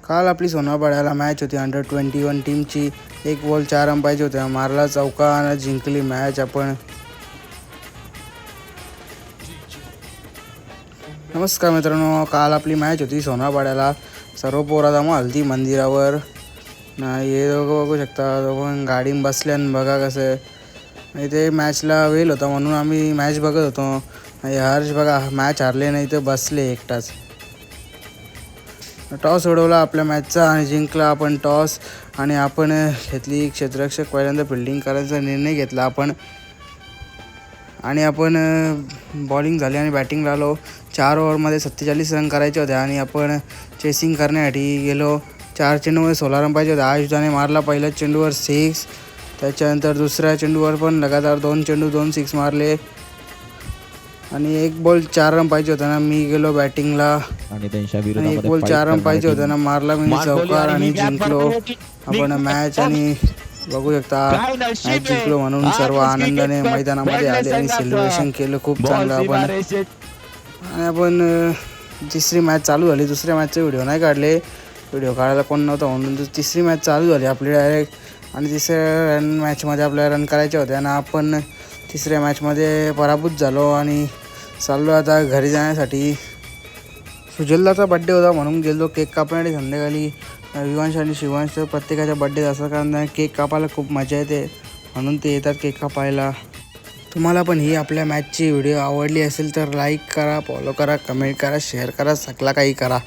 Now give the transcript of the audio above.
काल आपली सोनापाड्याला मॅच होती अंडर-21 टीमची. 1 बॉल 4 रन पाहिजे होते, मारला चौका आणि जिंकली मॅच आपण. नमस्कार मित्रांनो, काल आपली मॅच होती सोनापाड्याला. सर्व पोरा जमा हल्दी मंदिरावर. हे दोघं बघू शकता, पण गाडीत बसल्यान बघा कसं. इथे मॅचला वेळ होता म्हणून आम्ही मॅच बघत होतो. हर्ष बघा मॅच हारले नाही तर बसले एकटाच. टॉस उडवला आपल्या मॅचचा आणि जिंकला आपण टॉस. आणि आपण घेतली क्षेत्ररक्षक, पहिल्यांदा फिल्डिंग करायचा निर्णय घेतला आपण. आणि आपण बॉलिंग झाली आणि बॅटिंगला आलो. 4 ओव्हरमध्ये 47 रन करायचे होते आणि आपण चेसिंग करण्यासाठी गेलो. 4 चेंडूमध्ये 16 रन पाहिजे होते. आयुषदाने मारला पहिल्या चेंडूवर 6. त्याच्यानंतर दुसऱ्या चेंडूवर पण लगातार 2 चेंडू 2 6 मारले. आणि 1 बॉल 4 रन पाहिजे होता ना, मी गेलो बॅटिंगला. आणि 1 बॉल 4 रन पाहिजे होता ना, मारला मी चौकार आणि जिंकलो आपण मॅच. आणि बघू शकता मॅच जिंकलो म्हणून सर्व आनंदाने मैदानामध्ये आले आणि सेलिब्रेशन केलं खूप चांगलं आपण. आणि आपण तिसरी मॅच चालू झाली. दुसऱ्या मॅचचे व्हिडिओ नाही काढले, व्हिडिओ काढायला कोण नव्हतं म्हणून. तिसरी मॅच चालू झाली आपली डायरेक्ट. आणि तिसऱ्या मॅचमध्ये आपल्याला रन करायचे होते आणि आपण तिसऱ्या मॅचमध्ये पराभूत झालो. आणि चाललो आता घरी जाण्यासाठी. सुजलदाचा बड्डे होता म्हणून गेलो केक कापण्यासाठी संध्याकाळी. विवांश आणि शिवांश प्रत्येकाच्या बड्डे असं, कारण केक कापायला खूप मजा येते म्हणून ते येतात केक कापायला. तुम्हाला पण ही आपल्या मॅचची व्हिडिओ आवडली असेल तर लाईक करा, फॉलो करा, कमेंट करा, शेअर करा, सगळं काही करा.